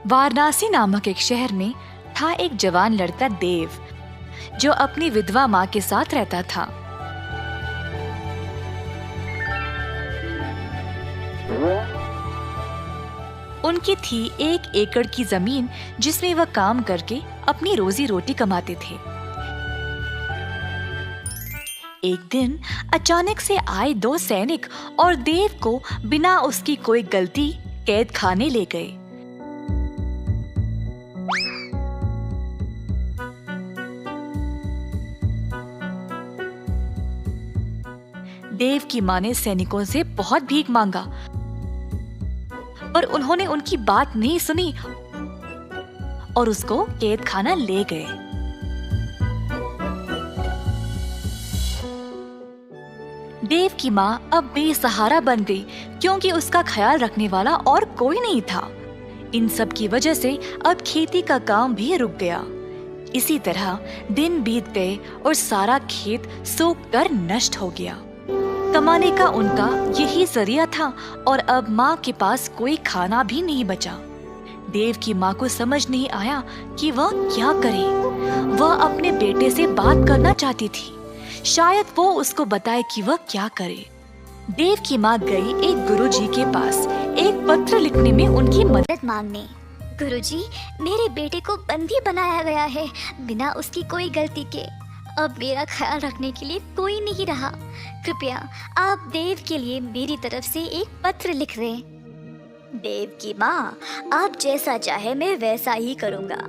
वाराणसी नामक एक शहर में था एक जवान लड़का देव, जो अपनी विधवा माँ के साथ रहता था। उनकी थी 1 एकड़ की जमीन, जिसमें वह काम करके अपनी रोजी रोटी कमाते थे। एक दिन अचानक से आए 2 सैनिक और देव को बिना उसकी कोई गलती कैद खाने ले गए। देव की माँ ने सैनिकों से बहुत भीख मांगा, पर उन्होंने उनकी बात नहीं सुनी और उसको कैद खाना ले गए। देव की माँ अब बेसहारा बन गई, क्योंकि उसका ख्याल रखने वाला और कोई नहीं था। इन सब की वजह से अब खेती का काम भी रुक गया। इसी तरह दिन बीत गए और सारा खेत सूख कर नष्ट हो गया। कमाने का उनका यही जरिया था और अब माँ के पास कोई खाना भी नहीं बचा। देव की माँ को समझ नहीं आया कि वह क्या करे। वह अपने बेटे से बात करना चाहती थी, शायद वो उसको बताए कि वह क्या करे। देव की माँ गई एक गुरुजी के पास एक पत्र लिखने में उनकी मदद मांगने। गुरुजी, मेरे बेटे को बंदी बनाया गया है बिना उसकी कोई गलती के। अब मेरा ख्याल रखने के लिए कोई नहीं रहा। कृपया आप देव के लिए मेरी तरफ से एक पत्र लिख दें। देव की माँ, आप जैसा चाहे मैं वैसा ही करूँगा।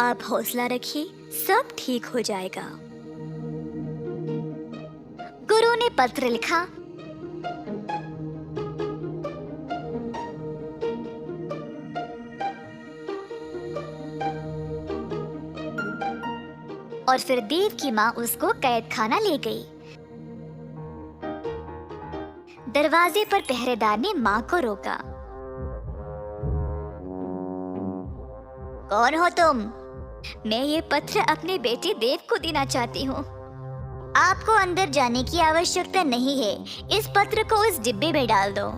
आप हौसला रखिए, सब ठीक हो जाएगा। गुरु ने पत्र लिखा। और फिर देव की माँ उसको कैद खाना ले गई। दरवाजे पर पहरेदार ने माँ को रोका। कौन हो तुम? मैं ये पत्र अपने बेटे देव को देना चाहती हूँ। आपको अंदर जाने की आवश्यकता नहीं है। इस पत्र को उस डिब्बे में डाल दो।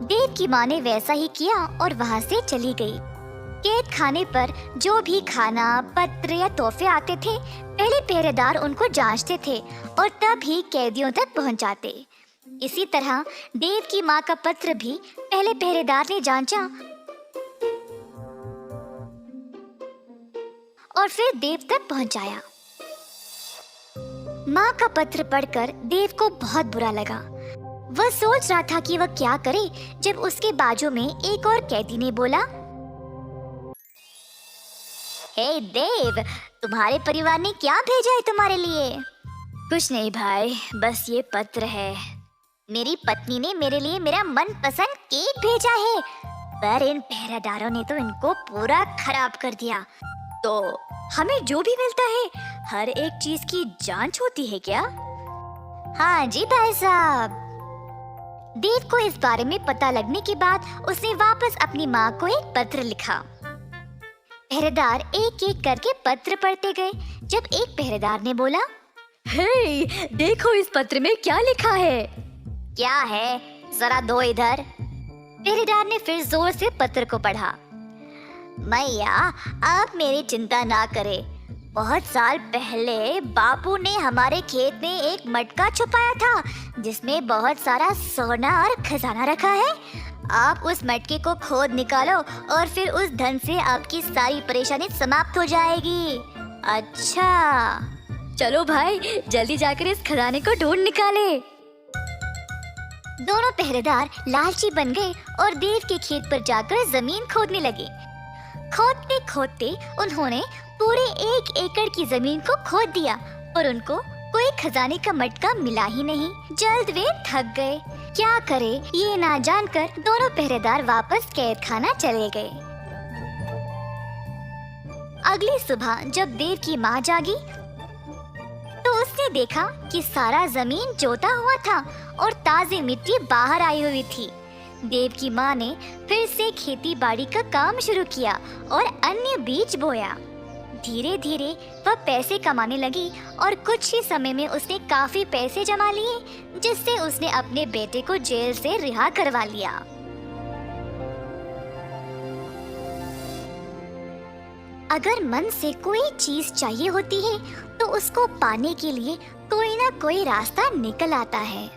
देव की माँ ने वैसा ही किया और वहाँ से चली गई। कैद खाने पर जो भी खाना, पत्र या तोहफे आते थे, पहले पहरेदार उनको जांचते थे और तब ही कैदियों तक पहुँचाते। इसी तरह देव की माँ का पत्र भी पहले पहरेदार ने जांचा और फिर देव तक पहुँचाया। माँ का पत्र पढ़कर देव को बहुत बुरा लगा। वह सोच रहा था कि वह क्या करे, जब उसके बाजू में एक और कैदी ने बोला, हे देव, तुम्हारे परिवार ने क्या भेजा है तुम्हारे लिए? कुछ नहीं भाई, बस ये पत्र है। मेरी पत्नी ने मेरे लिए मेरा मनपसंद केक भेजा है, पर इन पहरेदारों ने तो इनको पूरा खराब कर दिया। तो हमें जो भी मिलता है, हर एक चीज की जांच होती है क्या? हाँ जी भाई साहब। देव को इस बारे में पता लगने के बाद उसने वापस अपनी माँ को एक पत्र लिखा। पहरेदार एक एक करके पत्र पढ़ते गए। जब एक पहरेदार ने बोला, हे, देखो इस पत्र में क्या लिखा है। क्या है? जरा दो इधर। पहरेदार ने फिर जोर से पत्र को पढ़ा। मैया, आप मेरी चिंता ना करें। बहुत साल पहले बापू ने हमारे खेत में एक मटका छुपाया था, जिसमें बहुत सारा सोना और खजाना रखा है। आप उस मटके को खोद निकालो और फिर उस धन से आपकी सारी परेशानी समाप्त हो जाएगी। अच्छा, चलो भाई, जल्दी जाकर इस खजाने को ढूंढ निकाले। दोनों पहरेदार लालची बन गए और देव के खेत पर जाकर जमीन खोदने लगे। खोदते खोदते उन्होंने पूरे 1 एकड़ की जमीन को खोद दिया और उनको कोई खजाने का मटका मिला ही नहीं। जल्द वे थक गए। क्या करे ये ना जानकर दोनों पहरेदार वापस कैद खाना चले गए। अगली सुबह जब देव की माँ जागी तो उसने देखा कि सारा जमीन जोता हुआ था और ताजी मिट्टी बाहर आई हुई थी। देव की माँ ने फिर से खेती बाड़ी का काम शुरू किया और अन्य बीज बोया। धीरे धीरे वह पैसे कमाने लगी और कुछ ही समय में उसने काफी पैसे जमा लिए, जिससे उसने अपने बेटे को जेल से रिहा करवा लिया। अगर मन से कोई चीज चाहिए होती है तो उसको पाने के लिए कोई ना कोई रास्ता निकल आता है।